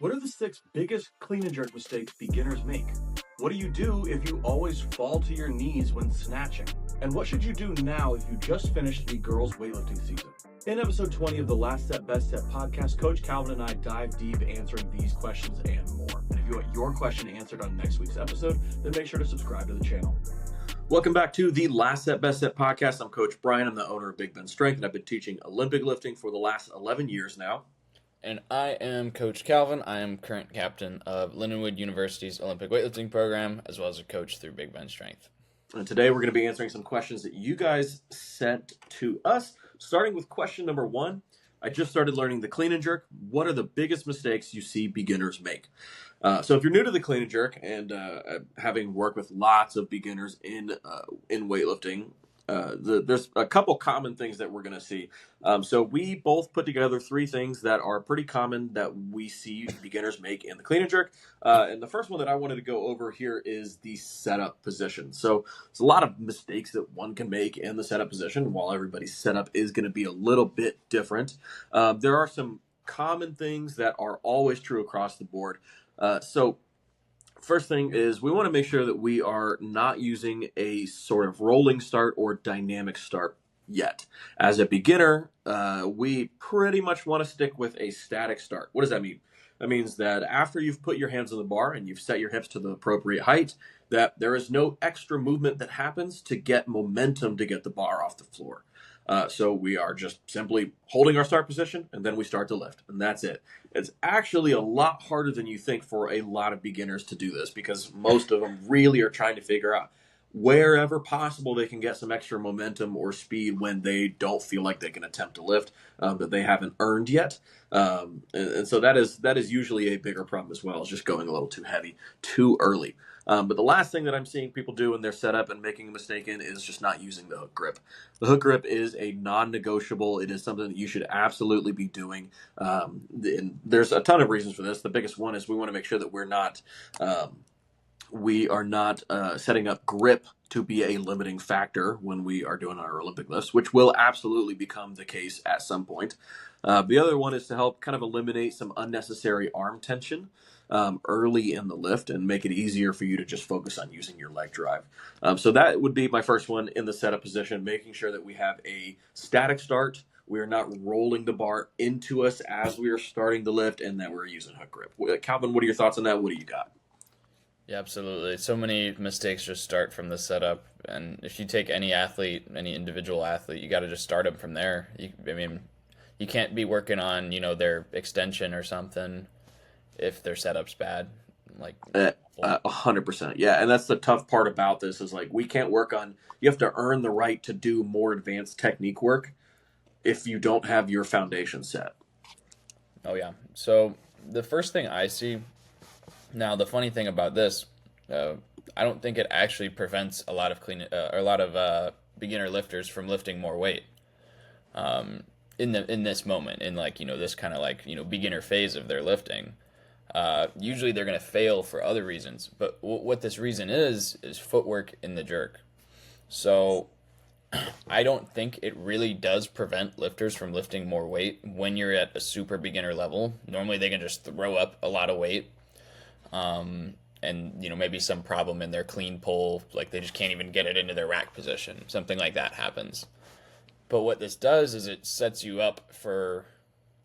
What are the 6 biggest clean and jerk mistakes beginners make? What do you do if you always fall to your knees when snatching? And what should you do now if you just finished the girls' weightlifting season? In episode 20 of the Last Set Best Set podcast, Coach Calvin and I dive deep answering these questions and more. And if you want your question answered on next week's episode, then make sure to subscribe to the channel. Welcome back to the Last Set Best Set podcast. I'm Coach Brian. I'm the owner of Big Ben Strength, and I've been teaching Olympic lifting for the last 11 years now. And I am Coach Calvin. I am current captain of Lindenwood University's Olympic weightlifting program, as well as a coach through Big Ben Strength. And today we're going to be answering some questions that you guys sent to us, starting with question number 1. I just started learning the clean and jerk. What are the biggest mistakes you see beginners make? So if you're new to the clean and jerk, and having worked with lots of beginners in weightlifting, there's a couple common things that we're going to see. So we both put together 3 things that are pretty common that we see beginners make in the clean and jerk. And the first one that I wanted to go over here is the setup position. So there's a lot of mistakes that one can make in the setup position. While everybody's setup is going to be a little bit different, there are some common things that are always true across the board. So first thing is we want to make sure that we are not using a sort of rolling start or dynamic start yet. As a beginner, we pretty much want to stick with a static start. What does that mean? That means that after you've put your hands on the bar and you've set your hips to the appropriate height, that there is no extra movement that happens to get momentum to get the bar off the floor. So we are just simply holding our start position, and then we start to lift, and that's it. It's actually a lot harder than you think for a lot of beginners to do this, because most of them really are trying to figure out wherever possible they can get some extra momentum or speed when they don't feel like they can attempt to lift that they haven't earned yet. And so that is usually a bigger problem as well, is just going a little too heavy too early. But the last thing that I'm seeing people do in their setup and making a mistake in is just not using the hook grip. The hook grip is a non-negotiable. It is something that you should absolutely be doing. And there's a ton of reasons for this. The biggest one is we want to make sure that we are not setting up grip to be a limiting factor when we are doing our Olympic lifts, which will absolutely become the case at some point. The other one is to help kind of eliminate some unnecessary arm tension early in the lift and make it easier for you to just focus on using your leg drive. So that would be my first one in the setup position, making sure that we have a static start. We are not rolling the bar into us as we are starting the lift, and that we're using hook grip. Calvin, what are your thoughts on that? What do you got? Yeah, absolutely. So many mistakes just start from the setup, and if you take any athlete, any individual athlete, you got to just start them from there. You can't be working on, their extension or something if their setup's bad. 100%. Yeah, and that's the tough part about this is we can't work on. You have to earn the right to do more advanced technique work if you don't have your foundation set. Oh yeah. So the first thing I see. Now, the funny thing about this, I don't think it actually prevents a lot of beginner lifters from lifting more weight. In this moment, in this kind of beginner phase of their lifting. Usually they're going to fail for other reasons, but what this reason is footwork in the jerk. So I don't think it really does prevent lifters from lifting more weight when you're at a super beginner level. Normally they can just throw up a lot of weight. And maybe some problem in their clean pull, like they just can't even get it into their rack position. Something like that happens. But what this does is it sets you up for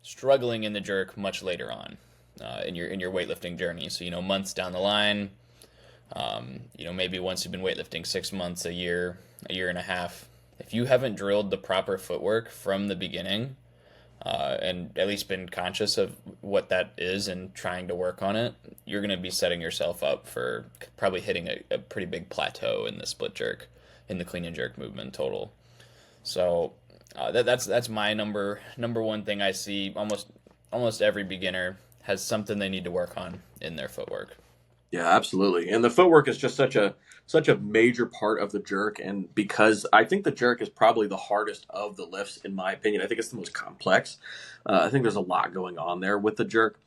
struggling in the jerk much later on in your weightlifting journey. So months down the line, maybe once you've been weightlifting 6 months, a year and a half, if you haven't drilled the proper footwork from the beginning, and at least been conscious of what that is and trying to work on it, you're going to be setting yourself up for probably hitting a pretty big plateau in the split jerk, in the clean and jerk movement total. So that's my number one thing I see. Almost every beginner has something they need to work on in their footwork. Yeah, absolutely. And the footwork is just such a major part of the jerk. And because I think the jerk is probably the hardest of the lifts, in my opinion. I think it's the most complex. I think there's a lot going on there with the jerk.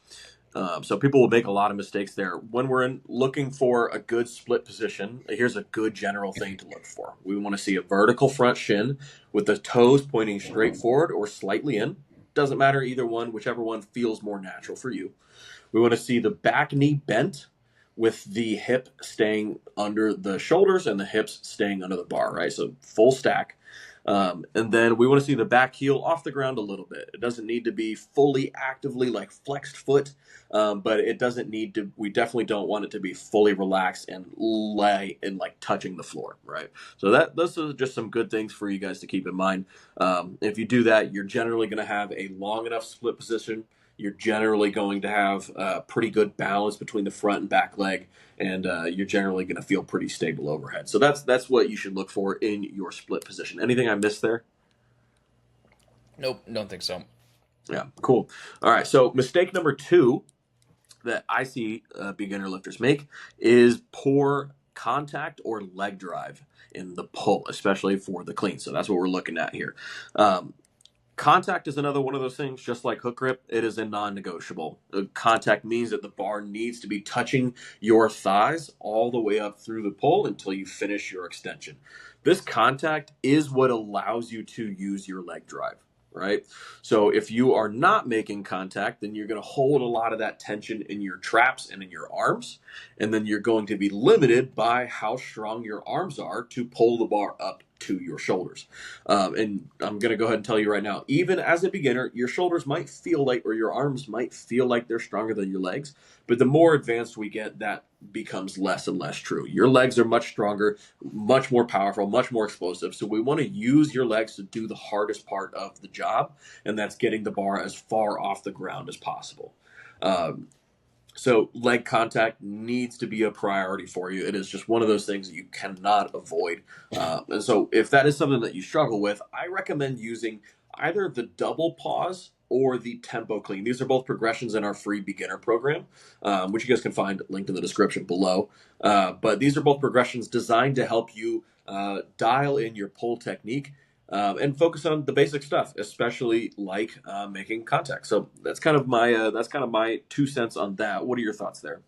So people will make a lot of mistakes there. When we're looking for a good split position, here's a good general thing to look for. We want to see a vertical front shin with the toes pointing straight forward or slightly in. Doesn't matter, either one, whichever one feels more natural for you. We want to see the back knee bent with the hip staying under the shoulders and the hips staying under the bar, right? So full stack. And then we want to see the back heel off the ground a little bit. It doesn't need to be fully actively like flexed foot, but it doesn't need to, we definitely don't want it to be fully relaxed and lay and like touching the floor, right? So those are just some good things for you guys to keep in mind. If you do that, you're generally going to have a long enough split position. You're generally going to have pretty good balance between the front and back leg, and you're generally going to feel pretty stable overhead. So that's what you should look for in your split position. Anything I missed there? Nope, don't think so. Yeah, cool. All right, so mistake number 2 that I see beginner lifters make is poor contact or leg drive in the pull, especially for the clean. So that's what we're looking at here. Contact is another one of those things, just like hook grip, it is a non-negotiable. Contact means that the bar needs to be touching your thighs all the way up through the pull until you finish your extension. This contact is what allows you to use your leg drive, right? So if you are not making contact, then you're going to hold a lot of that tension in your traps and in your arms, and then you're going to be limited by how strong your arms are to pull the bar up to your shoulders. And I'm going to go ahead and tell you right now, even as a beginner, your shoulders might feel like, or your arms might feel like they're stronger than your legs. But the more advanced we get, that becomes less and less true. Your legs are much stronger, much more powerful, much more explosive. So we want to use your legs to do the hardest part of the job, and that's getting the bar as far off the ground as possible. So leg contact needs to be a priority for you. It is just one of those things that you cannot avoid. And so if that is something that you struggle with, I recommend using either the double pause or the tempo clean. These are both progressions in our free beginner program, which you guys can find linked in the description below. But these are both progressions designed to help you dial in your pull technique and focus on the basic stuff, especially like making contact. So that's kind of my 2 cents on that. What are your thoughts there?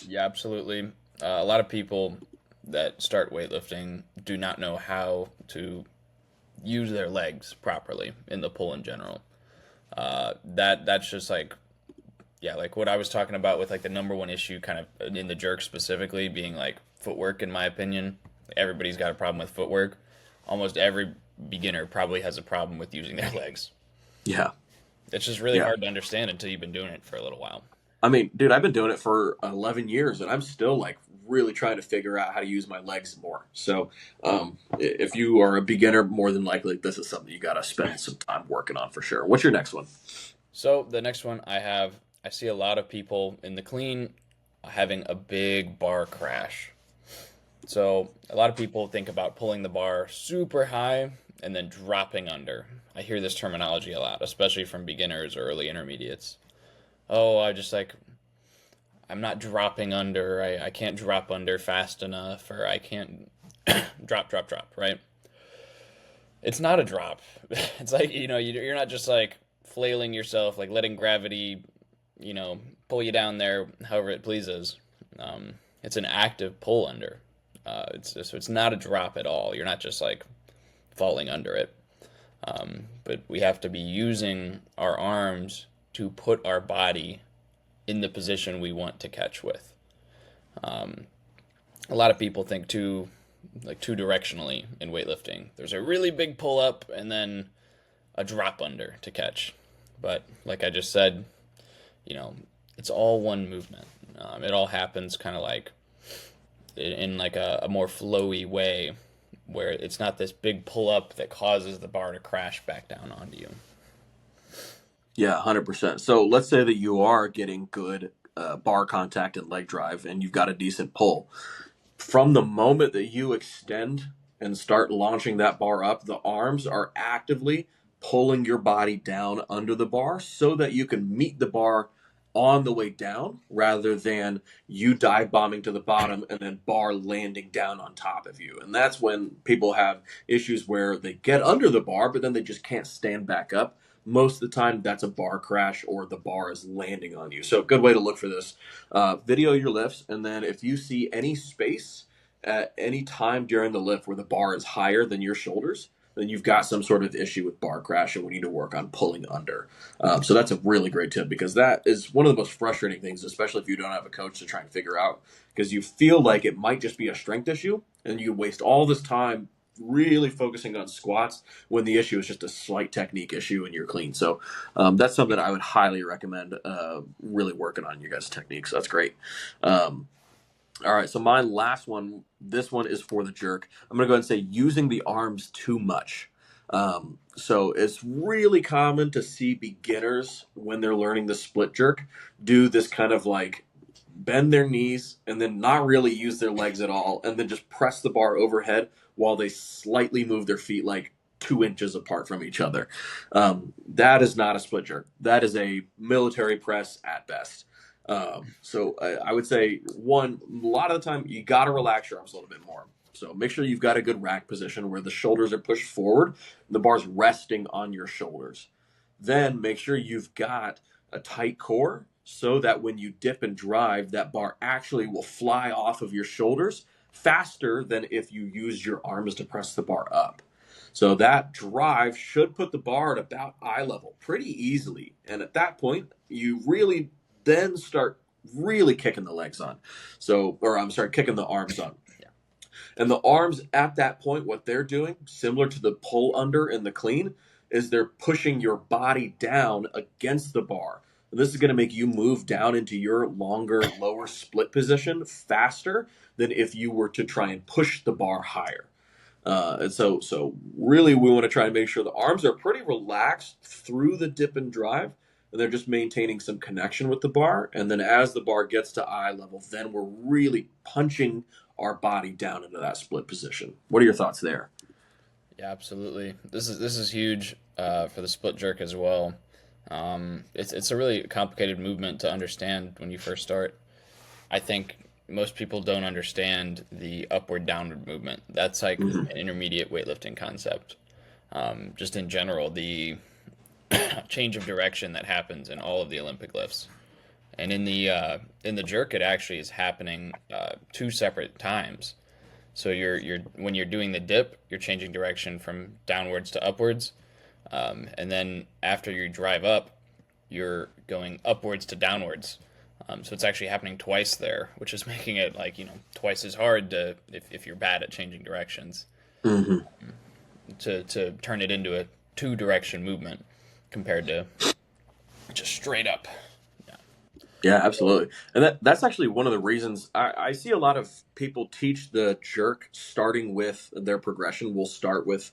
Yeah, absolutely. A lot of people that start weightlifting do not know how to use their legs properly in the pull in general. That's just like, yeah, like what I was talking about with like the number one issue kind of in the jerk specifically being like footwork, in my opinion. Everybody's got a problem with footwork. Almost every beginner probably has a problem with using their legs. Yeah. It's just really hard to understand until you've been doing it for a little while. I mean, dude, I've been doing it for 11 years and I'm still like really trying to figure out how to use my legs more. So if you are a beginner, more than likely this is something you got to spend some time working on for sure. What's your next one? So the next one I see a lot of people in the clean having a big bar crash. So a lot of people think about pulling the bar super high and then dropping under. I hear this terminology a lot, especially from beginners or early intermediates. Oh, I'm not dropping under. I can't drop under fast enough, or I can't drop, right? It's not a drop. It's like, you're not just like flailing yourself, like letting gravity, pull you down there however it pleases. It's an active pull under. So it's not a drop at all. You're not just like falling under it. But we have to be using our arms to put our body in the position we want to catch with. A lot of people think two directionally in weightlifting. There's a really big pull up and then a drop under to catch. But like I just said, it's all one movement. It all happens kind of like in like a more flowy way where it's not this big pull up that causes the bar to crash back down onto you. Yeah, 100%. So let's say that you are getting good bar contact and leg drive and you've got a decent pull. From the moment that you extend and start launching that bar up, the arms are actively pulling your body down under the bar so that you can meet the bar on the way down rather than you dive bombing to the bottom and then bar landing down on top of you. And that's when people have issues where they get under the bar, but then they just can't stand back up. Most of the time, that's a bar crash or the bar is landing on you. So a good way to look for this, video your lifts, and then if you see any space at any time during the lift where the bar is higher than your shoulders, then you've got some sort of issue with bar crash and we need to work on pulling under. So that's a really great tip, because that is one of the most frustrating things, especially if you don't have a coach to try and figure out, because you feel like it might just be a strength issue and you waste all this time really focusing on squats when the issue is just a slight technique issue and you're clean. So that's something I would highly recommend really working on your guys' techniques. That's great. All right, so my last one, this one is for the jerk. I'm going to go ahead and say using the arms too much. So it's really common to see beginners, when they're learning the split jerk, do this kind of like bend their knees and then not really use their legs at all, and then just press the bar overhead while they slightly move their feet like 2 inches apart from each other. That is not a split jerk. That is a military press at best. So I would say, one, a lot of the time you got to relax your arms a little bit more. So make sure you've got a good rack position where the shoulders are pushed forward, and the bar's resting on your shoulders. Then make sure you've got a tight core so that when you dip and drive, that bar actually will fly off of your shoulders faster than if you use your arms to press the bar up. So that drive should put the bar at about eye level pretty easily. And at that point, you really then start really kicking the legs on. So, or I'm sorry, kicking the arms on. Yeah. And the arms at that point, what they're doing, similar to the pull under and the clean, is they're pushing your body down against the bar. And this is going to make you move down into your longer, lower split position faster than if you were to try and push the bar higher. And so really we want to try and make sure the arms are pretty relaxed through the dip and drive, and they're just maintaining some connection with the bar. And then as the bar gets to eye level, then we're really punching our body down into that split position. What are your thoughts there? Yeah, absolutely. This is huge for the split jerk as well. It's a really complicated movement to understand when you first start. I think most people don't understand the upward downward movement. That's like an intermediate weightlifting concept. Just in general, the change of direction that happens in all of the Olympic lifts. And in the jerk, it actually is happening two separate times. So you're when you're doing the dip, you're changing direction from downwards to upwards, and then after you drive up, you're going upwards to downwards. So it's actually happening twice there, which is making it like twice as hard to if you're bad at changing directions, Mm-hmm. to turn it into a two-direction movement compared to just straight up. Yeah, absolutely. And that's actually one of the reasons I see a lot of people teach the jerk starting with their progression. Will start with,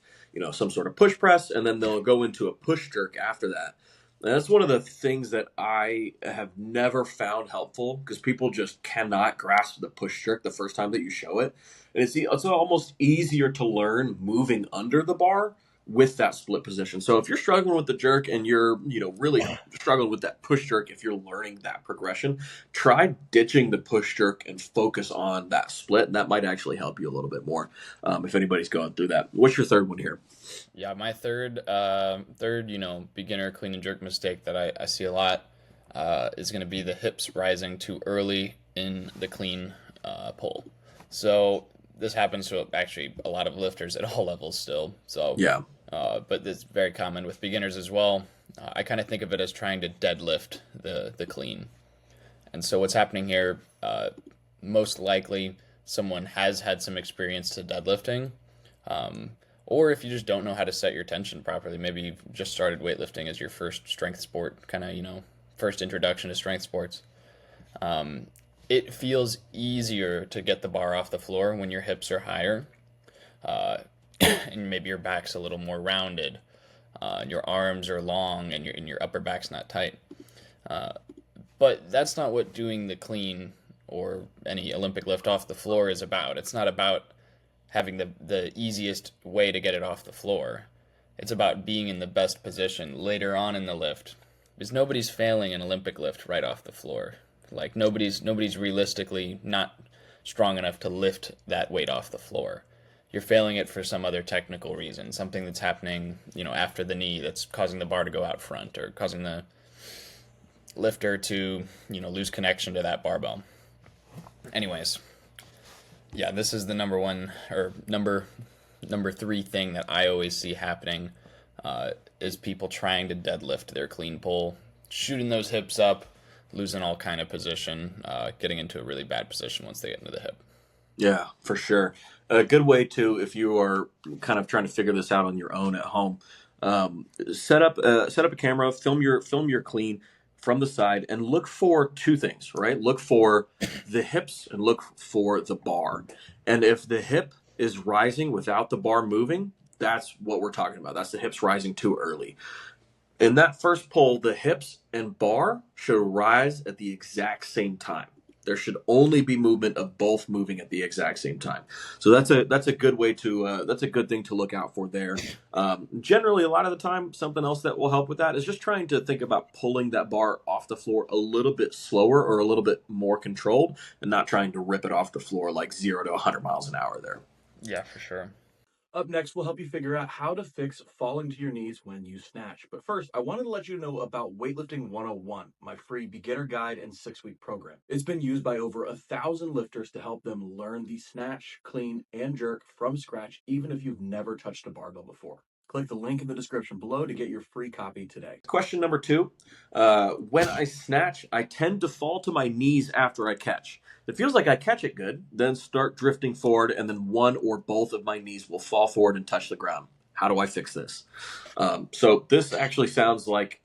some sort of push press, and then they'll go into a push jerk after that. And that's one of the things that I have never found helpful, because people just cannot grasp the push jerk the first time that you show it. And it's almost easier to learn moving under the bar with that split position. So if you're struggling with the jerk and you're, really struggling with that push jerk, if you're learning that progression, try ditching the push jerk and focus on that split. And that might actually help you a little bit more if anybody's going through that. What's your third one here? Yeah, my third, beginner clean and jerk mistake that I see a lot is going to be the hips rising too early in the clean pull. So this happens to actually a lot of lifters at all levels still. So Yeah. But it's very common with beginners as well. I kind of think of it as trying to deadlift the clean. And so what's happening here, most likely someone has had some experience to deadlifting. Or if you just don't know how to set your tension properly, maybe you've just started weightlifting as your first strength sport, kind of, first introduction to strength sports. It feels easier to get the bar off the floor when your hips are higher, and maybe your back's a little more rounded, your arms are long, and your upper back's not tight. But that's not what doing the clean or any Olympic lift off the floor is about. It's not about having the easiest way to get it off the floor. It's about being in the best position later on in the lift. Because nobody's failing an Olympic lift right off the floor. Like nobody's realistically not strong enough to lift that weight off the floor. You're failing it for some other technical reason, something that's happening, after the knee that's causing the bar to go out front or causing the lifter to, lose connection to that barbell. Anyways, yeah, this is the number Number three thing that I always see happening is people trying to deadlift their clean pull, shooting those hips up, losing all kind of position, getting into a really bad position once they get into the hip. Yeah, for sure. A good way to, if you are kind of trying to figure this out on your own at home, set up a camera, film your clean from the side, and look for two things. Right, look for the hips and look for the bar. And if the hip is rising without the bar moving, that's what we're talking about. That's the hips rising too early. In that first pull, the hips and bar should rise at the exact same time. There should only be movement of both moving at the exact same time. So that's a good way to that's a good thing to look out for there. Generally, a lot of the time, something else that will help with that is just trying to think about pulling that bar off the floor a little bit slower or a little bit more controlled, and not trying to rip it off the floor like 0 to 100 miles an hour there. Yeah, for sure. Up next, we'll help you figure out how to fix falling to your knees when you snatch. But first, I wanted to let you know about Weightlifting 101, my free beginner guide and 6-week program. It's been used by over 1,000 lifters to help them learn the snatch, clean, and jerk from scratch, even if you've never touched a barbell before. Click the link in the description below to get your free copy today. Question number 2. When I snatch, I tend to fall to my knees after I catch. It feels like I catch it good, then start drifting forward, and then one or both of my knees will fall forward and touch the ground. How do I fix this? So this actually sounds like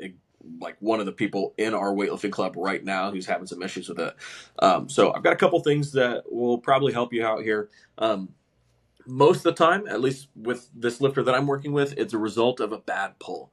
one of the people in our weightlifting club right now who's having some issues with it. So I've got a couple things that will probably help you out here. Most of the time, at least with this lifter that I'm working with, it's a result of a bad pull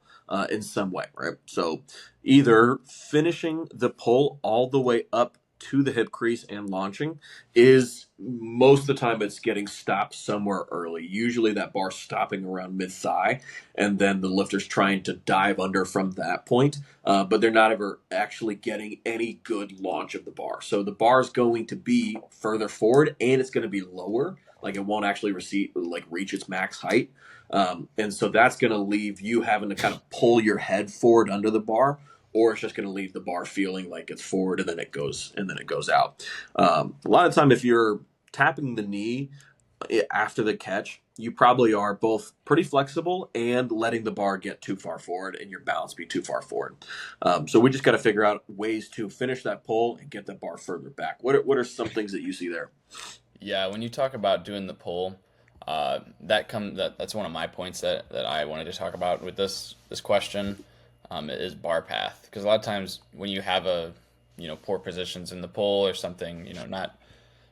in some way, right? So either finishing the pull all the way up to the hip crease and launching is most of the time it's getting stopped somewhere early. Usually that bar stopping around mid-thigh, and then the lifter's trying to dive under from that point, but they're not ever actually getting any good launch of the bar. So the bar is going to be further forward, and it's going to be lower. Like it won't actually reach its max height. And so that's going to leave you having to kind of pull your head forward under the bar, or it's just going to leave the bar feeling like it's forward and then it goes out. A lot of the time, if you're tapping the knee after the catch, you probably are both pretty flexible and letting the bar get too far forward and your balance be too far forward. So we just got to figure out ways to finish that pull and get the bar further back. What are some things that you see there? Yeah, when you talk about doing the pull, that's one of my points that I wanted to talk about with this question, is bar path. Because a lot of times when you have poor positions in the pull or something,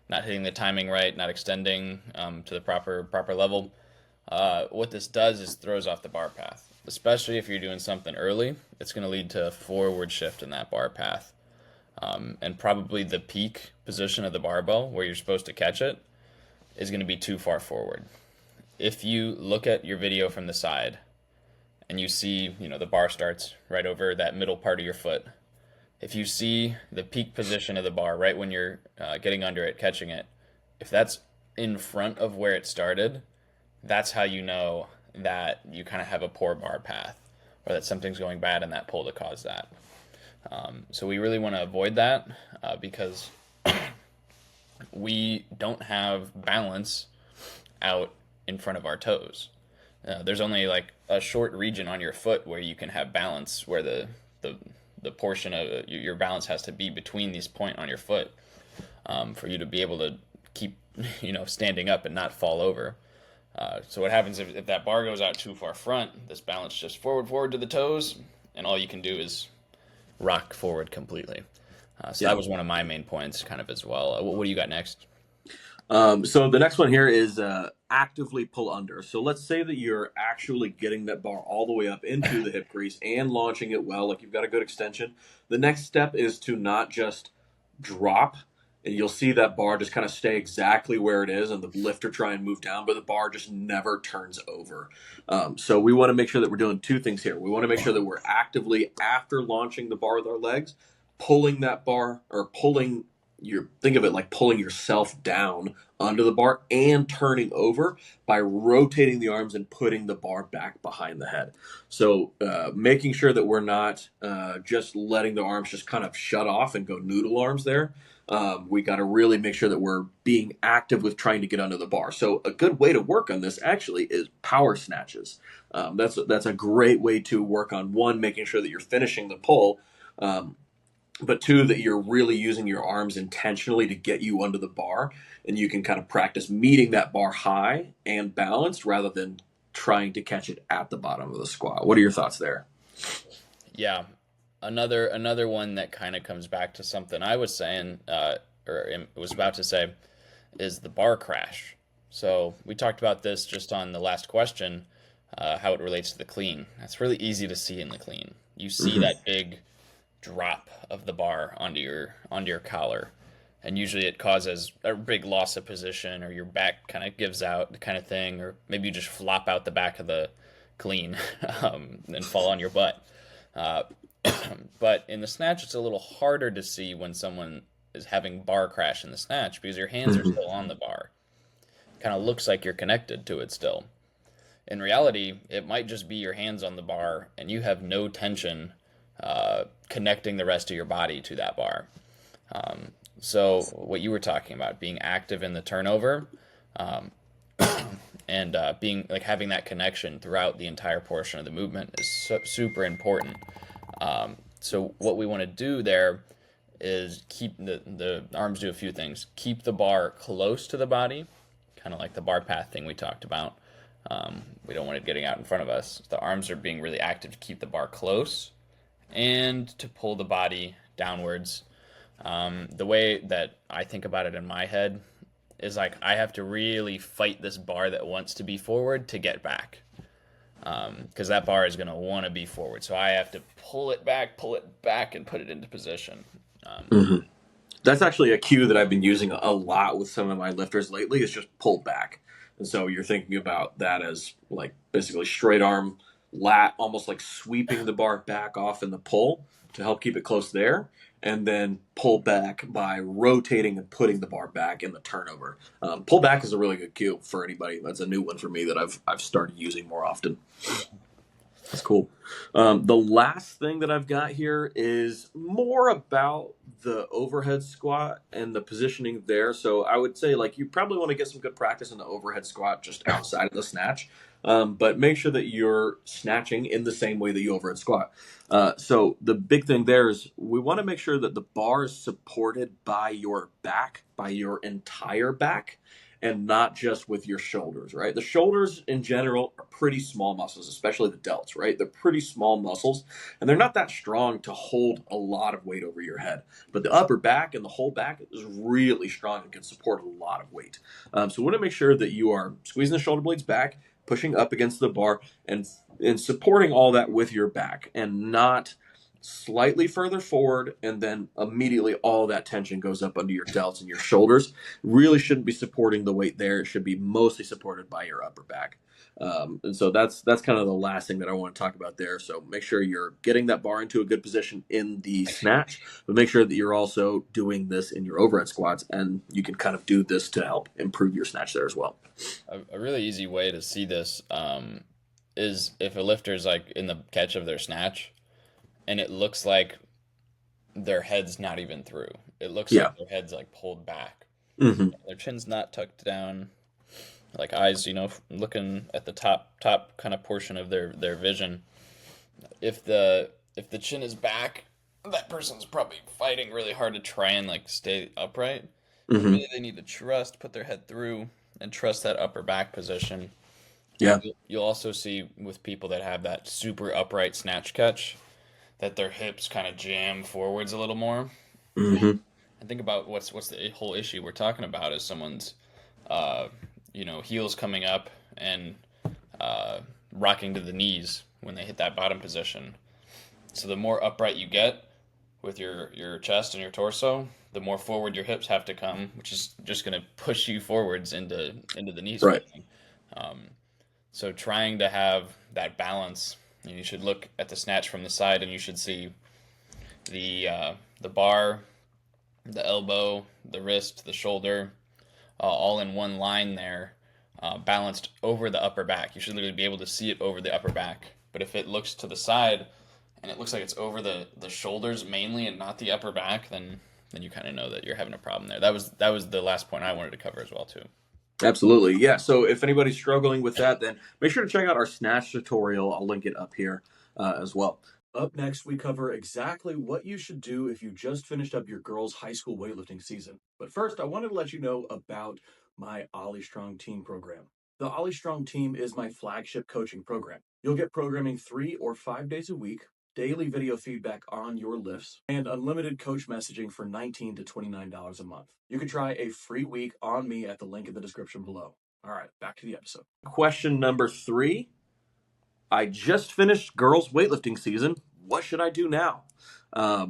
not hitting the timing right, not extending to the proper level, what this does is throws off the bar path. Especially if you're doing something early, it's going to lead to a forward shift in that bar path. And probably the peak position of the barbell where you're supposed to catch it is going to be too far forward. If you look at your video from the side and you see, the bar starts right over that middle part of your foot, if you see the peak position of the bar right when you're getting under it, catching it, if that's in front of where it started, that's how you know that you kind of have a poor bar path or that something's going bad in that pull to cause that. So we really want to avoid that because we don't have balance out in front of our toes. There's only like a short region on your foot where you can have balance, where the portion of your balance has to be between this point on your foot for you to be able to keep standing up and not fall over. So what happens if that bar goes out too far front, this balance just forward to the toes, and all you can do is rock forward completely. That was one of my main points kind of as well. What do you got next? So the next one here is actively pull under. So let's say that you're actually getting that bar all the way up into the hip crease and launching it well, like you've got a good extension. The next step is to not just drop, and you'll see that bar just kind of stay exactly where it is and the lifter try and move down, but the bar just never turns over. So we want to make sure that we're doing two things here. We want to make sure that we're actively, after launching the bar with our legs, pulling that bar or pulling you're think of it like pulling yourself down under the bar and turning over by rotating the arms and putting the bar back behind the head. So making sure that we're not just letting the arms just kind of shut off and go noodle arms there. We got to really make sure that we're being active with trying to get under the bar. So a good way to work on this actually is power snatches. That's a great way to work on, one, making sure that you're finishing the pull, but two, that you're really using your arms intentionally to get you under the bar, and you can kind of practice meeting that bar high and balanced rather than trying to catch it at the bottom of the squat. What are your thoughts there? Yeah, another one that kind of comes back to something I was saying, or was about to say, is the bar crash. So we talked about this just on the last question, how it relates to the clean. That's really easy to see in the clean. You see that big drop of the bar onto your collar, and usually it causes a big loss of position, or your back kind of gives out kind of thing, or maybe you just flop out the back of the clean and fall on your butt. But in the snatch, it's a little harder to see when someone is having bar crash in the snatch because your hands are still on the bar. Kind of looks like you're connected to it still. In reality, it might just be your hands on the bar and you have no tension connecting the rest of your body to that bar. So what you were talking about, being active in the turnover, and being like having that connection throughout the entire portion of the movement is super important. So what we want to do there is keep the arms do a few things. Keep the bar close to the body, kind of like the bar path thing we talked about. We don't want it getting out in front of us. The arms are being really active to keep the bar close and to pull the body downwards. The way that I think about it in my head is like I have to really fight this bar that wants to be forward to get back. Because that bar is going to want to be forward. So I have to pull it back, and put it into position. That's actually a cue that I've been using a lot with some of my lifters lately, is just pull back. And so you're thinking about that as like basically straight arm lat, almost like sweeping the bar back off in the pull to help keep it close there, and then pull back by rotating and putting the bar back in the turnover. Pull back is a really good cue for anybody. That's a new one for me that I've started using more often. That's cool. The last thing that I've got here is more about the overhead squat and the positioning there. So I would say like you probably want to get some good practice in the overhead squat just outside of the snatch. But make sure that you're snatching in the same way that you overhead squat. So the big thing there is we want to make sure that the bar is supported by your back, by your entire back, and not just with your shoulders, right? The shoulders in general are pretty small muscles, especially the delts, right? They're pretty small muscles, and they're not that strong to hold a lot of weight over your head. But the upper back and the whole back is really strong and can support a lot of weight. So we want to make sure that you are squeezing the shoulder blades back, pushing up against the bar, and supporting all that with your back, and not slightly further forward and then immediately all that tension goes up under your delts and your shoulders. Really shouldn't be supporting the weight there. It should be mostly supported by your upper back. And so that's kind of the last thing that I want to talk about there. So make sure you're getting that bar into a good position in the snatch, but make sure that you're also doing this in your overhead squats, and you can kind of do this to help improve your snatch there as well. A really easy way to see this is if a lifter's like in the catch of their snatch, and it looks like their head's not even through. It looks like their head's like pulled back. Their chin's not tucked down, like eyes, looking at the top kind of portion of their vision. If the chin is back, that person's probably fighting really hard to try and like stay upright. Really, they need to put their head through and trust that upper back position. Yeah. You'll also see with people that have that super upright snatch catch that their hips kind of jam forwards a little more. And think about what's the whole issue we're talking about is someone's, heels coming up and rocking to the knees when they hit that bottom position. So the more upright you get with your chest and your torso, the more forward your hips have to come, which is just going to push you forwards into the knees. Right. So trying to have that balance. You should look at the snatch from the side, and you should see the bar the elbow, the wrist, the shoulder, all in one line there, balanced over the upper back. You should literally be able to see it over the upper back. But if it looks to the side and it looks like it's over the shoulders mainly and not the upper back, then you kind of know that you're having a problem there. That was the last point I wanted to cover as well too. Absolutely. Yeah. So if anybody's struggling with that, then make sure to check out our snatch tutorial. I'll link it up here as well. Up next, we cover exactly what you should do if you just finished up your girls' high school weightlifting season. But first, I wanted to let you know about my OlyStrong team program. The OlyStrong team is my flagship coaching program. You'll get programming 3 or 5 days a week, daily video feedback on your lifts, and unlimited coach messaging for $19 to $29 a month. You can try a free week on me at the link in the description below. All right, back to the episode. Question number 3. I just finished girls weightlifting season. What should I do now?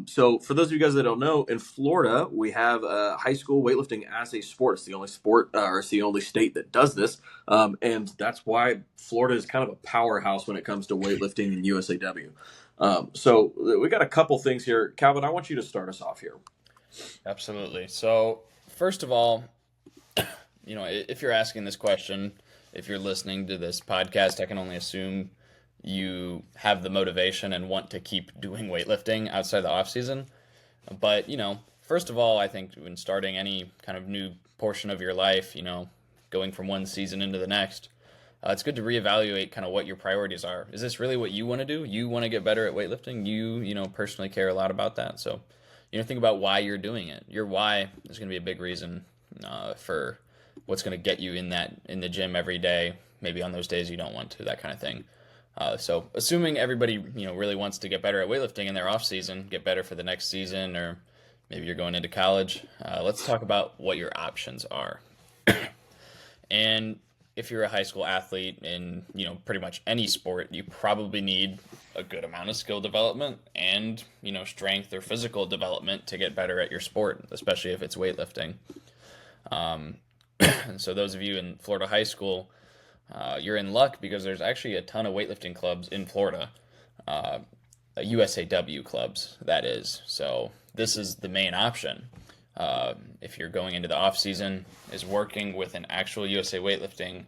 So for those of you guys that don't know, in Florida, we have high school weightlifting as a sport. It's the only sport, or it's the only state that does this. And that's why Florida is kind of a powerhouse when it comes to weightlifting and USAW. So we got a couple things here. Calvin, I want you to start us off here. Absolutely. So first of all, if you're asking this question, if you're listening to this podcast, I can only assume you have the motivation and want to keep doing weightlifting outside the off season. But, first of all, I think when starting any kind of new portion of your life, going from one season into the next, it's good to reevaluate kind of what your priorities are. Is this really what you want to do? You want to get better at weightlifting? You personally care a lot about that. So, think about why you're doing it. Your why is going to be a big reason for what's going to get you in the gym every day, maybe on those days you don't want to, that kind of thing. So assuming everybody, really wants to get better at weightlifting in their off season, get better for the next season, or maybe you're going into college, let's talk about what your options are. And if you're a high school athlete in, pretty much any sport, you probably need a good amount of skill development and, strength or physical development to get better at your sport, especially if it's weightlifting. And so those of you in Florida high school, you're in luck because there's actually a ton of weightlifting clubs in Florida, USAW clubs, that is. So this is the main option. If you're going into the off season, is working with an actual USA weightlifting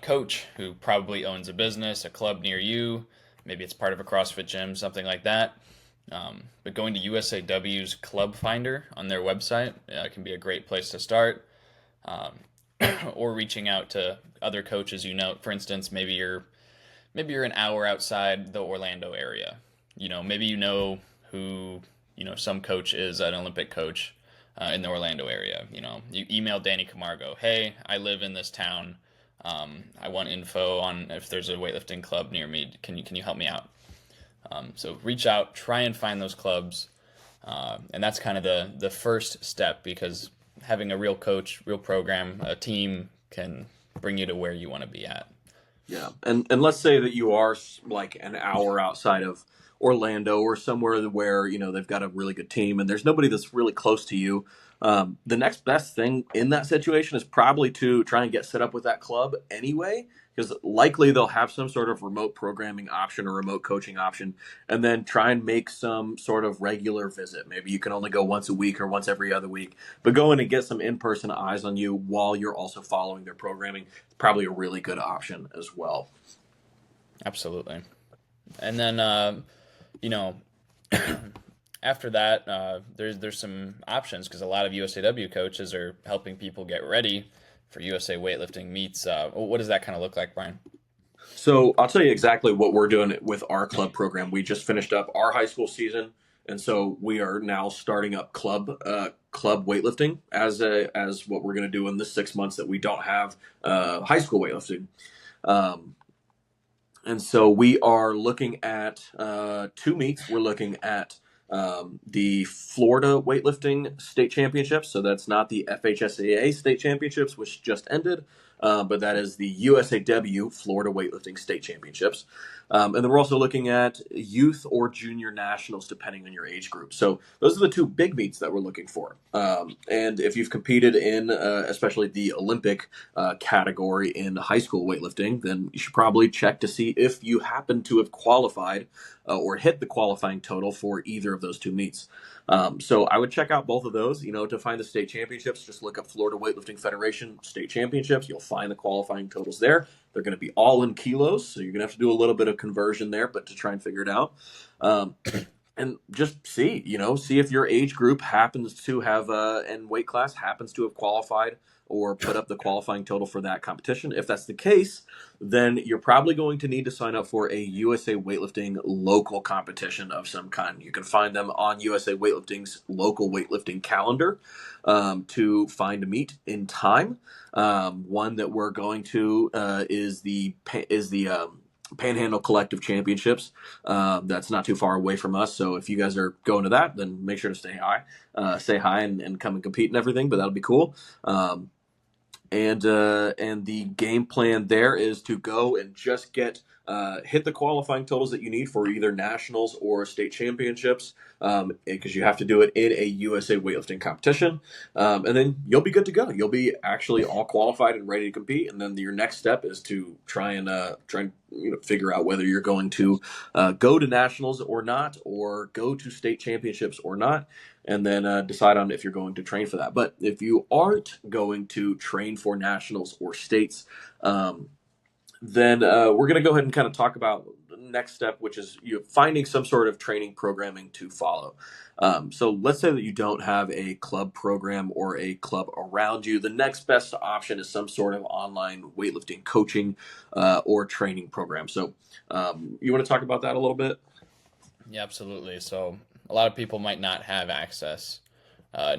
coach who probably owns a business, a club near you. Maybe it's part of a CrossFit gym, something like that. But going to USAW's Club Finder on their website can be a great place to start. Or reaching out to other coaches, for instance, maybe you're an hour outside the Orlando area. Maybe who some coach is an Olympic coach in the Orlando area. You email Danny Camargo, hey, I live in this town. I want info on if there's a weightlifting club near me. Can you help me out? So reach out, try and find those clubs, and that's kind of the first step, because having a real coach, real program, a team can bring you to where you want to be at. Yeah. And let's say that you are like an hour outside of Orlando or somewhere where, they've got a really good team and there's nobody that's really close to you. The next best thing in that situation is probably to try and get set up with that club anyway, because likely they'll have some sort of remote programming option or remote coaching option, and then try and make some sort of regular visit. Maybe you can only go once a week or once every other week, but go in and get some in-person eyes on you while you're also following their programming. It's probably a really good option as well. Absolutely. And then, after that, there's some options, because a lot of USAW coaches are helping people get ready for USA weightlifting meets. What does that kind of look like, Brian? So I'll tell you exactly what we're doing with our club program. We just finished up our high school season, and so we are now starting up club weightlifting as what we're going to do in the 6 months that we don't have high school weightlifting. And so we are looking at 2 meets. We're looking at the Florida weightlifting state championships. So that's not the FHSAA state championships, which just ended. but that is the USAW Florida Weightlifting State Championships. And then we're also looking at youth or junior nationals, depending on your age group. So those are the two big meets that we're looking for. And if you've competed in, especially the Olympic category in high school weightlifting, then you should probably check to see if you happen to have qualified or hit the qualifying total for either of those two meets. So I would check out both of those. To find the state championships, just look up Florida Weightlifting Federation State Championships. You'll find the qualifying totals there. They're going to be all in kilos, so you're going to have to do a little bit of conversion there, but to try and figure it out. And just see if your age group happens to have, and weight class happens to have qualified or put up the qualifying total for that competition. If that's the case, then you're probably going to need to sign up for a USA Weightlifting local competition of some kind. You can find them on USA Weightlifting's local weightlifting calendar to find a meet in time. One that we're going to is the Panhandle Collective Championships. That's not too far away from us. So if you guys are going to that, then make sure to say hi and come and compete and everything, but that'll be cool. And the game plan there is to go and just hit the qualifying totals that you need for either nationals or state championships, because you have to do it in a USA weightlifting competition, and then you'll be good to go. You'll be actually all qualified and ready to compete, and then your next step is to try and figure out whether you're going to go to nationals or not, or go to state championships or not, and then decide on if you're going to train for that. But if you aren't going to train for nationals or states, then we're going to go ahead and kind of talk about the next step, which is finding some sort of training programming to follow. So let's say that you don't have a club program or a club around you. The next best option is some sort of online weightlifting coaching or training program. So you want to talk about that a little bit? Yeah, absolutely. So a lot of people might not have access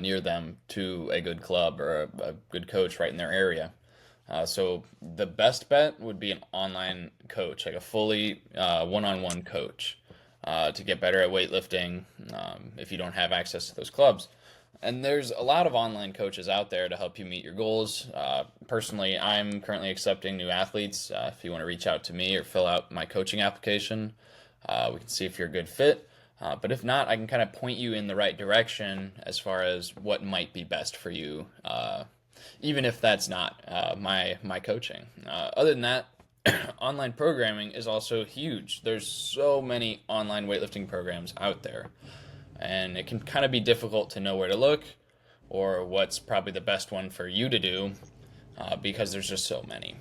near them to a good club or a good coach right in their area. So the best bet would be an online coach, like a fully one-on-one coach to get better at weightlifting if you don't have access to those clubs. And there's a lot of online coaches out there to help you meet your goals. Personally, I'm currently accepting new athletes. If you want to reach out to me or fill out my coaching application, we can see if you're a good fit. But if not, I can kind of point you in the right direction as far as what might be best for you, even if that's not my coaching. Other than that, online programming is also huge. There's so many online weightlifting programs out there, and it can kind of be difficult to know where to look or what's probably the best one for you to do because there's just so many.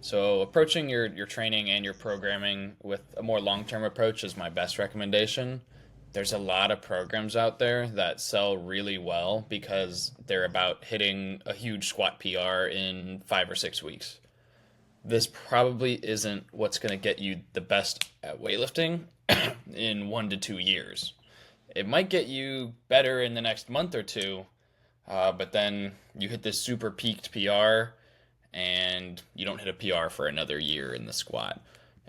So approaching your training and your programming with a more long-term approach is my best recommendation. There's a lot of programs out there that sell really well because they're about hitting a huge squat PR in 5 or 6 weeks. This probably isn't what's going to get you the best at weightlifting in 1 to 2 years. It might get you better in the next month or two, but then you hit this super peaked PR and you don't hit a PR for another year in the squat,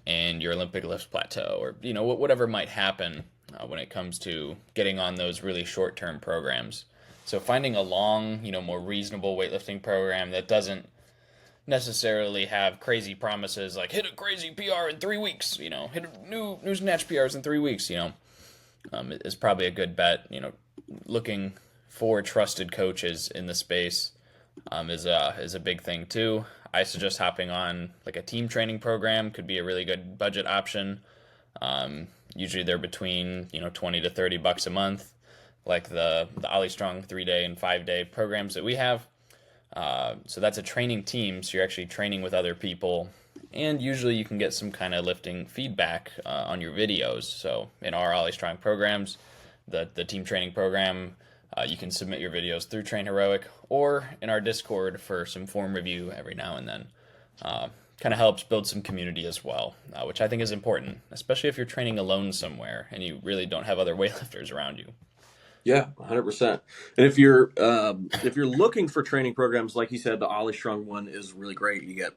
and your Olympic lift plateau, or whatever might happen when it comes to getting on those really short-term programs. So finding a long, more reasonable weightlifting program that doesn't necessarily have crazy promises like hit a crazy PR in 3 weeks, hit a new snatch PRs in 3 weeks, is probably a good bet. Looking for trusted coaches in the space is a big thing too. I suggest hopping on like a team training program could be a really good budget option. Usually they're between $20 to $30 a month, like the OlyStrong 3-day and 5-day programs that we have. So that's a training team, so you're actually training with other people, and usually you can get some kind of lifting feedback on your videos. So in our OlyStrong programs, the team training program, you can submit your videos through Train Heroic or in our Discord for some form review every now and then. Kind of helps build some community as well, which I think is important, especially if you're training alone somewhere and you really don't have other weightlifters around you. Yeah, 100%. And if you're looking for training programs, like you said, the OlyStrong one is really great. You get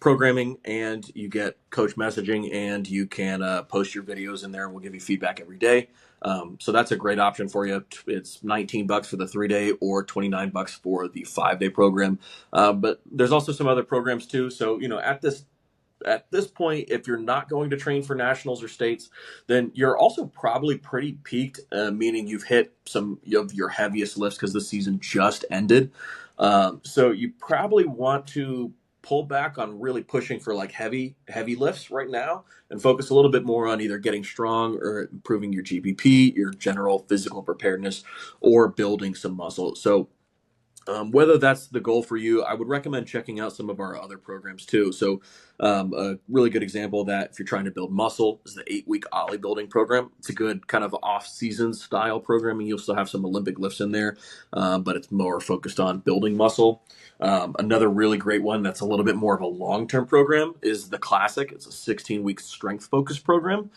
programming and you get coach messaging, and you can post your videos in there, and we'll give you feedback every day. So that's a great option for you. It's $19 for the 3-day or $29 for the 5-day program. But there's also some other programs too. So, at this point, if you're not going to train for nationals or states, then you're also probably pretty peaked, meaning you've hit some of your heaviest lifts because the season just ended. So you probably want to pull back on really pushing for like heavy lifts right now and focus a little bit more on either getting strong or improving your GPP, your general physical preparedness, or building some muscle. So whether that's the goal for you, I would recommend checking out some of our other programs too. So, a really good example of that, if you're trying to build muscle, is the 8-week Ollie building program. It's a good kind of off-season style programming. You'll still have some Olympic lifts in there, but it's more focused on building muscle. Another really great one that's a little bit more of a long-term program is the Classic. It's a 16-week strength-focused program.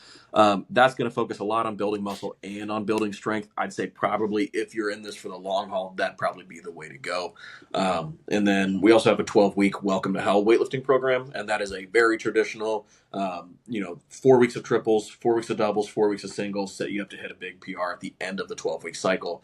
That's going to focus a lot on building muscle and on building strength. I'd say probably if you're in this for the long haul, that'd probably be the way to go. And then we also have a 12-week Welcome to Hell weightlifting program, and that is a very traditional, 4 weeks of triples, 4 weeks of doubles, 4 weeks of singles, set you up to hit a big PR at the end of the 12-week cycle.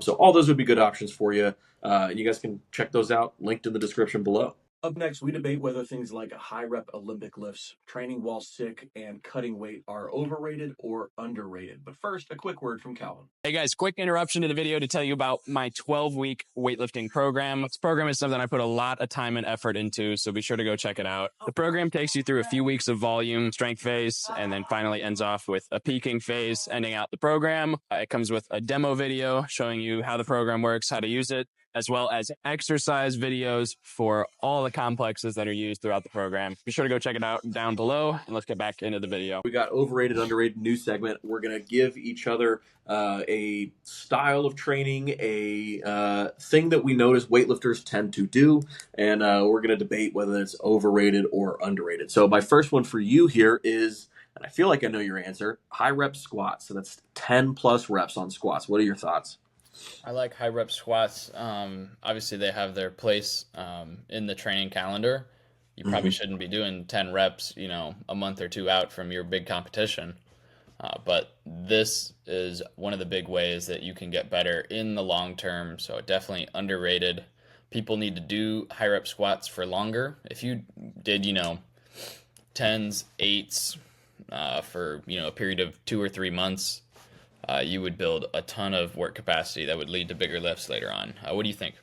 So all those would be good options for you. And you guys can check those out, linked in the description below. Up next, we debate whether things like high rep Olympic lifts, training while sick, and cutting weight are overrated or underrated. But first, a quick word from Calvin. Hey guys, quick interruption to the video to tell you about my 12-week weightlifting program. This program is something I put a lot of time and effort into, so be sure to go check it out. The program takes you through a few weeks of volume, strength phase, and then finally ends off with a peaking phase, ending out the program. It comes with a demo video showing you how the program works, how to use it, as well as exercise videos for all the complexes that are used throughout the program. Be sure to go check it out down below, and let's get back into the video. We got overrated, underrated, new segment. We're going to give each other a style of training, a thing that we notice weightlifters tend to do, and we're going to debate whether it's overrated or underrated. So my first one for you here is, and I feel like I know your answer, high rep squats. So that's 10 plus reps on squats. What are your thoughts? I like high rep squats. Obviously, they have their place in the training calendar. You probably shouldn't be doing 10 reps, a month or two out from your big competition. But this is one of the big ways that you can get better in the long term. So definitely underrated. People need to do high rep squats for longer. If you did, 10s, 8s for, a period of 2 or 3 months, you would build a ton of work capacity that would lead to bigger lifts later on. What do you think?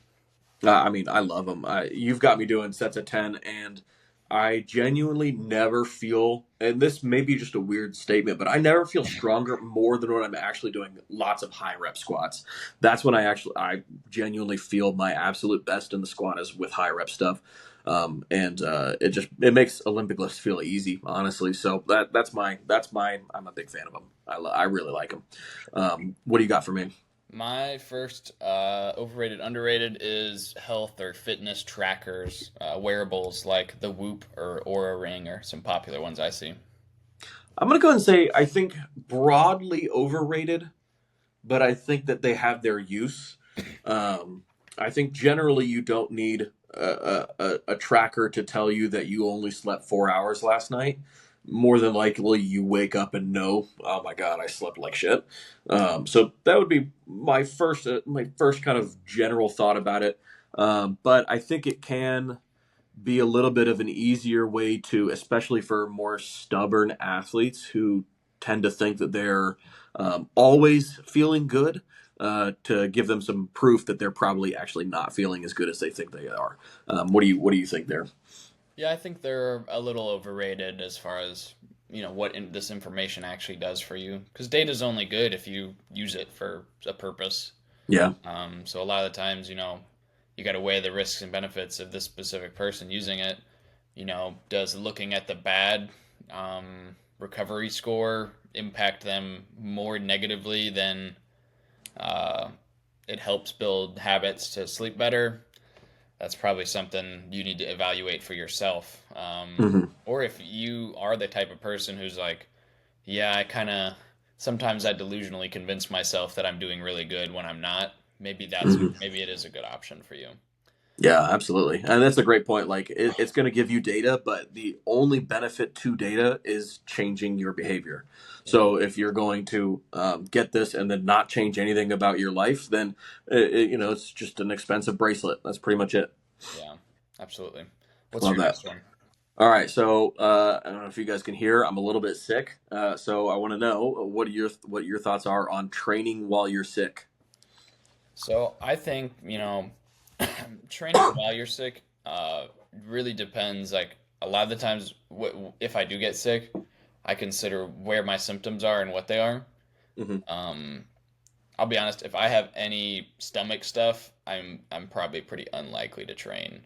I mean, I love them. You've got me doing sets of 10, and I genuinely never feel, and this may be just a weird statement, but I never feel stronger more than when I'm actually doing lots of high rep squats. That's when I genuinely feel my absolute best in the squat is with high rep stuff. And it makes Olympic lifts feel easy, honestly. So that's I'm a big fan of them. I really like them. What do you got for me? My first overrated, underrated is health or fitness trackers, wearables like the Whoop or Aura Ring are some popular ones I see. I'm going to go ahead and say I think broadly overrated, but I think that they have their use. I think generally you don't need a tracker to tell you that you only slept 4 hours last night. More than likely you wake up and know, oh my God, I slept like shit. So that would be my first kind of general thought about it. But I think it can be a little bit of an easier way to, especially for more stubborn athletes who tend to think that they're always feeling good, to give them some proof that they're probably actually not feeling as good as they think they are. What do you think there? Yeah, I think they're a little overrated as far as, what this information actually does for you. Because data's only good if you use it for a purpose. Yeah. So a lot of the times, you got to weigh the risks and benefits of this specific person using it. Does looking at the bad recovery score impact them more negatively than it helps build habits to sleep better? That's probably something you need to evaluate for yourself. Or if you are the type of person who's like, yeah, sometimes I delusionally convince myself that I'm doing really good when I'm not. Maybe it is a good option for you. Yeah, absolutely. And that's a great point. Like it's going to give you data, but the only benefit to data is changing your behavior. Yeah. So if you're going to get this and then not change anything about your life, then it's just an expensive bracelet. That's pretty much it. Yeah, absolutely. What's Love your that. next one? All right, so I don't know if you guys can hear. I'm a little bit sick, so I want to know what your thoughts are on training while you're sick. So I think, training while you're sick really depends. Like a lot of the times, if I do get sick, I consider where my symptoms are and what they are. Hmm. Um, I'll be honest, if I have any stomach stuff, I'm probably pretty unlikely to train.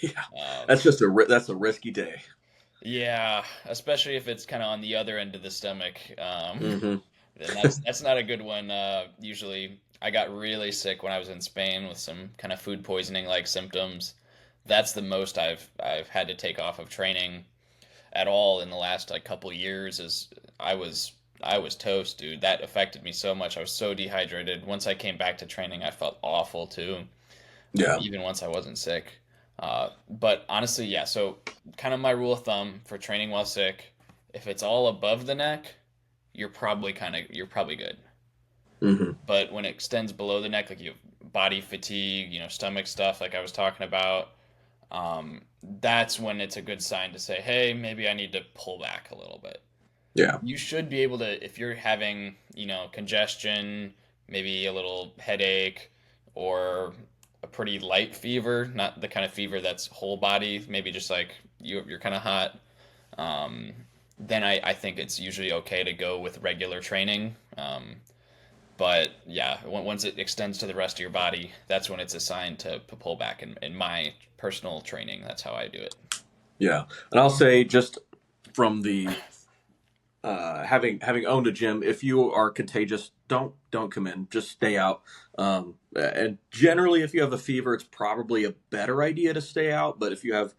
Yeah, Um, that's a risky day. yeah, especially if it's kind of on the other end of the stomach. Hmm. Then that's not a good one. Usually, I got really sick when I was in Spain with some kind of food poisoning like symptoms. That's the most I've had to take off of training at all in the last like couple years. Is I was toast, dude. That affected me so much. I was so dehydrated. Once I came back to training, I felt awful too. Yeah. Even once I wasn't sick. But honestly, yeah. So kind of my rule of thumb for training while sick, if it's all above the neck, you're probably good. Hmm. But when it extends below the neck, like you have body fatigue, stomach stuff, like I was talking about, that's when it's a good sign to say, hey, maybe I need to pull back a little bit. Yeah. You should be able to, if you're having, congestion, maybe a little headache, or a pretty light fever, not the kind of fever that's whole body, maybe just like you're kind of hot, um, then I think it's usually okay to go with regular training. But yeah, once it extends to the rest of your body, that's when it's a sign to pull back. In my personal training, that's how I do it. Yeah. And I'll say just from the having owned a gym, if you are contagious, don't come in. Just stay out. And generally, if you have a fever, it's probably a better idea to stay out. But if you have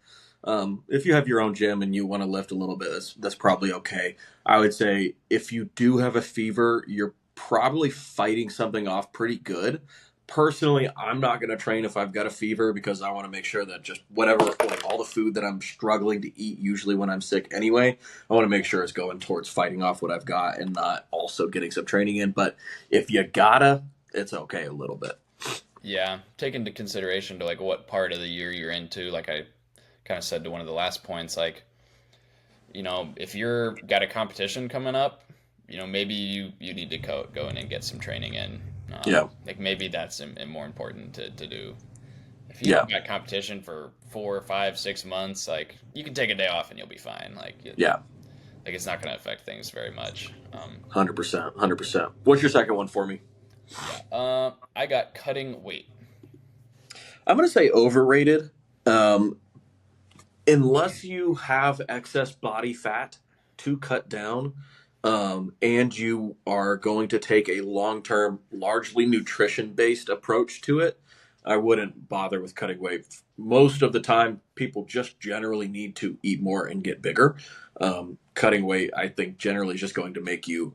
your own gym and you want to lift a little bit, that's probably okay. I would say if you do have a fever, you're probably fighting something off pretty good. Personally, I'm not going to train if I've got a fever because I want to make sure that just whatever, like all the food that I'm struggling to eat, usually when I'm sick anyway, I want to make sure it's going towards fighting off what I've got and not also getting some training in. But if you gotta, it's okay a little bit. Yeah, take into consideration to like what part of the year you're into. Like I kind of said to one of the last points, like if you're got a competition coming up, maybe you need to go in and get some training in. Yeah, Like maybe that's more important to do. If you yeah, don't got competition for 4, 5, 6 months, like you can take a day off and you'll be fine. yeah, Like it's not going to affect things very much. 100%, 100%. What's your second one for me? Yeah. I got cutting weight. I'm gonna say overrated. Um, unless you have excess body fat to cut down, and you are going to take a long term, largely nutrition based approach to it, I wouldn't bother with cutting weight. Most of the time, people just generally need to eat more and get bigger. Cutting weight, I think, generally is just going to make you.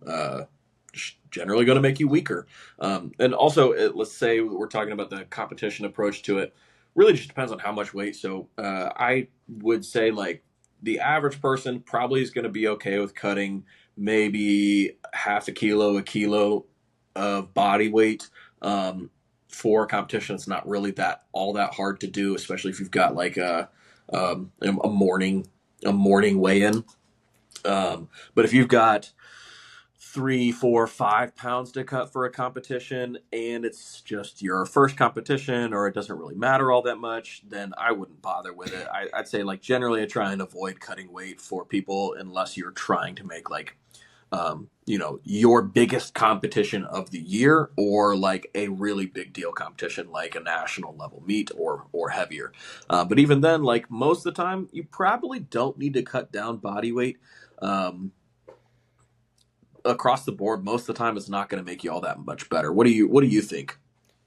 Generally going to make you weaker. And also, let's say we're talking about the competition approach to it, really just depends on how much weight. So I would say like the average person probably is going to be okay with cutting maybe half a kilo of body weight. For competition, it's not really that all that hard to do, especially if you've got like a morning weigh in. But if you've got 3, 4, 5 pounds to cut for a competition and it's just your first competition or it doesn't really matter all that much, then I wouldn't bother with it. I'd say like generally I try and avoid cutting weight for people unless you're trying to make like your biggest competition of the year or like a really big deal competition like a national level meet or heavier. But even then, like most of the time, you probably don't need to cut down body weight. Um, Across the board, most of the time, it's not going to make you all that much better. What do you think?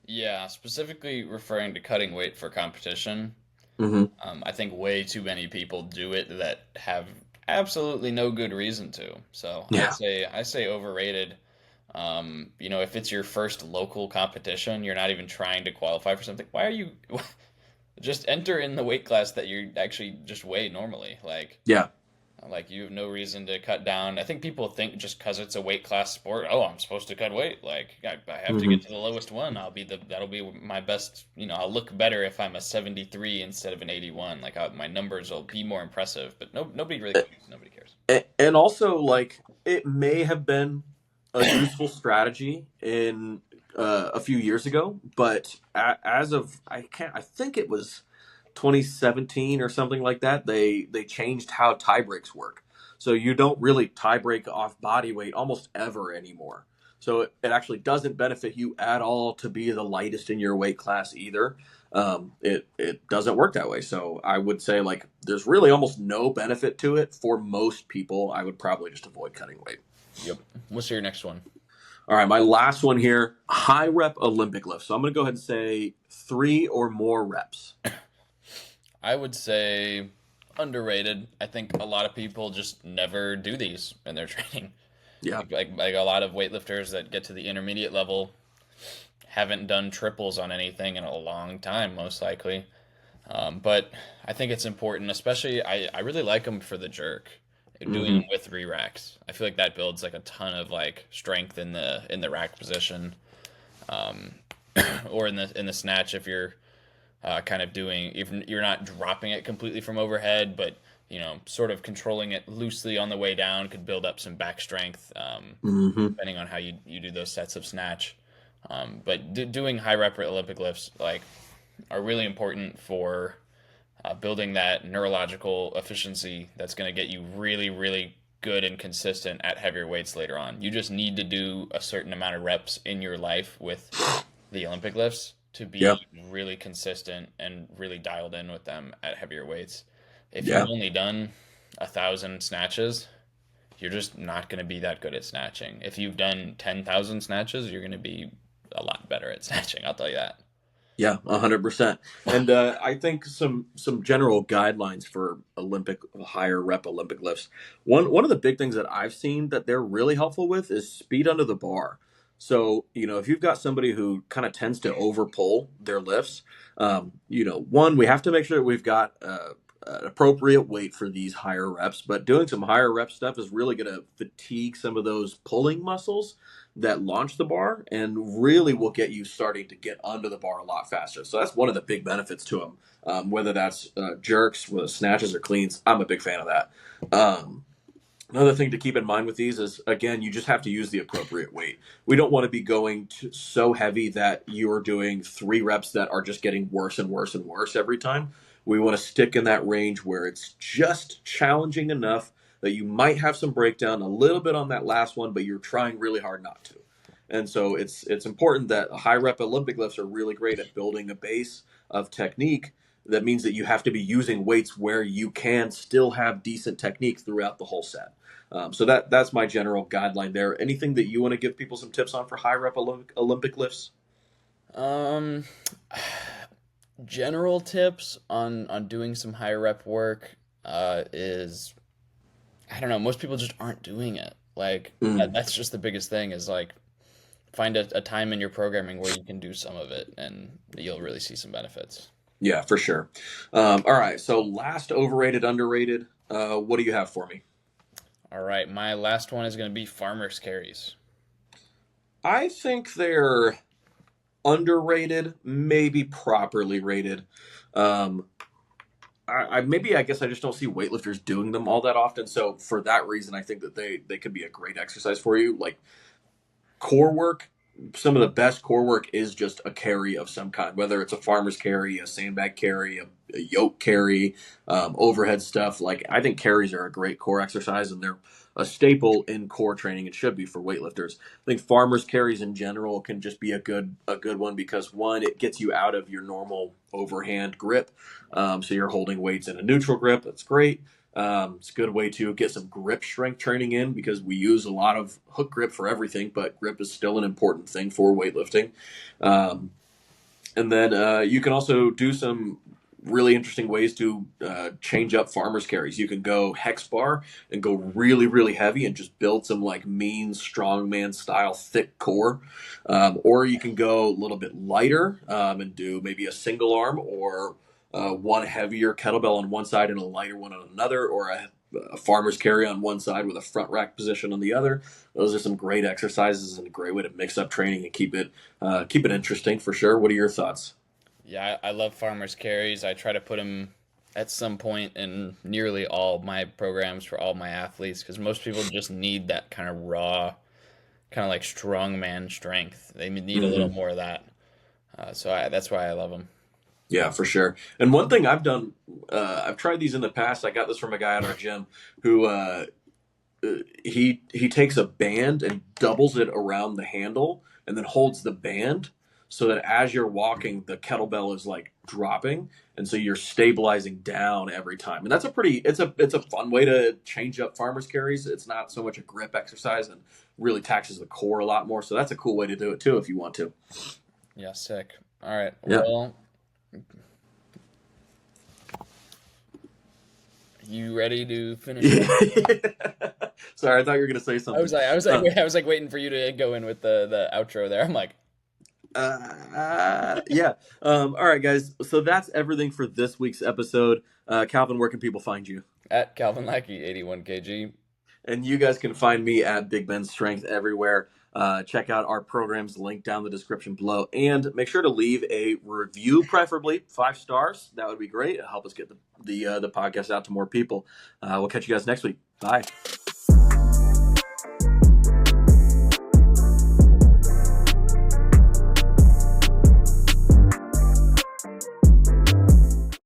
Yeah, specifically referring to cutting weight for competition. Hmm. I think way too many people do it that have absolutely no good reason to. So Yeah. I say overrated. If it's your first local competition, you're not even trying to qualify for something. Why are you? just enter in the weight class that you actually just weigh normally. Yeah. Like you have no reason to cut down. I think people think just because it's a weight class sport, oh, I'm supposed to cut weight. Like I have to Hmm. get to the lowest one. That'll be my best. I'll look better if I'm a 73 instead of an 81. Like my numbers will be more impressive. But nobody really cares. Nobody cares. And also, like, it may have been a useful strategy in a few years ago, but as of I think it was 2017 or something like that. They changed how tie breaks work, so you don't really tie break off body weight almost ever anymore. So it actually doesn't benefit you at all to be the lightest in your weight class either. It doesn't work that way. So I would say, like, there's really almost no benefit to it for most people. I would probably just avoid cutting weight. Yep. What's your next one? All right, my last one here, high rep Olympic lift. So I'm going to go ahead and say 3 or more reps. I would say underrated. I think a lot of people just never do these in their training. Yeah. Like a lot of weightlifters that get to the intermediate level haven't done triples on anything in a long time, most likely. But I think it's important, especially I really like them for the jerk, doing Hmm. them with racks. I feel like that builds like a ton of like strength in the rack position, um, or in the snatch if you're kind of doing, even you're not dropping it completely from overhead, but sort of controlling it loosely on the way down could build up some back strength, Hmm. depending on how you do those sets of snatch. But doing high rep Olympic lifts like are really important for building that neurological efficiency that's going to get you really, really good and consistent at heavier weights later on. You just need to do a certain amount of reps in your life with the Olympic lifts to Yeah. be really consistent and really dialed in with them at heavier weights. If you've Yeah. only done 1,000 snatches, you're just not going to be that good at snatching. If you've done 10,000 snatches, you're going to be a lot better at snatching. I'll tell you that. Yeah, 100%. And I think some general guidelines for Olympic higher rep Olympic lifts. One of the big things that I've seen that they're really helpful with is speed under the bar. So, if you've got somebody who kind of tends to over pull their lifts, one, we have to make sure that we've got an appropriate weight for these higher reps. But doing some higher rep stuff is really going to fatigue some of those pulling muscles that launch the bar and really will get you starting to get under the bar a lot faster. So that's one of the big benefits to them. Whether that's jerks, whether snatches or cleans, I'm a big fan of that. Another thing to keep in mind with these is, again, you just have to use the appropriate weight. We don't want to be going so heavy that you're doing 3 reps that are just getting worse and worse and worse every time. We want to stick in that range where it's just challenging enough that you might have some breakdown a little bit on that last one, but you're trying really hard not to. And so it's important that high rep Olympic lifts are really great at building a base of technique. That means that you have to be using weights where you can still have decent technique throughout the whole set. So that's my general guideline there. Anything that you want to give people some tips on for high rep Olympic lifts? Um, General tips on doing some high rep work is, I don't know, most people just aren't doing it. Like Mm, that's just the biggest thing is like find a time in your programming where you can do some of it and you'll really see some benefits. yeah, for sure. All right. So last overrated, underrated. What do you have for me? All right, my last one is going to be farmers carries. I think they're underrated, maybe properly rated. Um, I guess I just don't see weightlifters doing them all that often. So for that reason, I think that they could be a great exercise for you. Like core work, some of the best core work is just a carry of some kind, whether it's a farmer's carry, a sandbag carry, a yoke carry, overhead stuff. Like I think carries are a great core exercise, and they're a staple in core training. It should be for weightlifters. I think farmers carries in general can just be a good one because one, it gets you out of your normal overhand grip, so you're holding weights in a neutral grip. That's great. It's a good way to get some grip strength training in because we use a lot of hook grip for everything, but grip is still an important thing for weightlifting. Um, and then you can also do some really interesting ways to change up farmers carries. You can go hex bar and go really, really heavy and just build some like mean strongman style thick core. Or you can go a little bit lighter and do maybe a single arm or one heavier kettlebell on one side and a lighter one on another, or a farmer's carry on one side with a front rack position on the other. Those are some great exercises and a great way to mix up training and keep it interesting for sure. What are your thoughts? Yeah, I love farmers carries. I try to put them at some point in nearly all my programs for all my athletes because most people just need that kind of raw, kind of like strongman strength. They need a little more of that. That's why I love them. Yeah, for sure. And one thing I've done, I've tried these in the past. I got this from a guy at our gym who he takes a band and doubles it around the handle and then holds the band so that as you're walking, the kettlebell is like dropping, and so you're stabilizing down every time. And that's it's a fun way to change up farmers carries. It's not so much a grip exercise and really taxes the core a lot more. So that's a cool way to do it too if you want to. Yeah, sick. All right. Yeah. Well, you ready to finish? Sorry, I thought you were gonna say something. I was like waiting for you to go in with the outro there. I'm like, yeah. All right, guys. So that's everything for this week's episode. Calvin, where can people find you? at Calvin Lackey, 81 kg. And you guys can find me at Big Ben Strength everywhere. Check out our programs linked down the description below. And make sure to leave a review, preferably 5 stars. That would be great. It'll help us get the podcast out to more people. We'll catch you guys next week. Bye.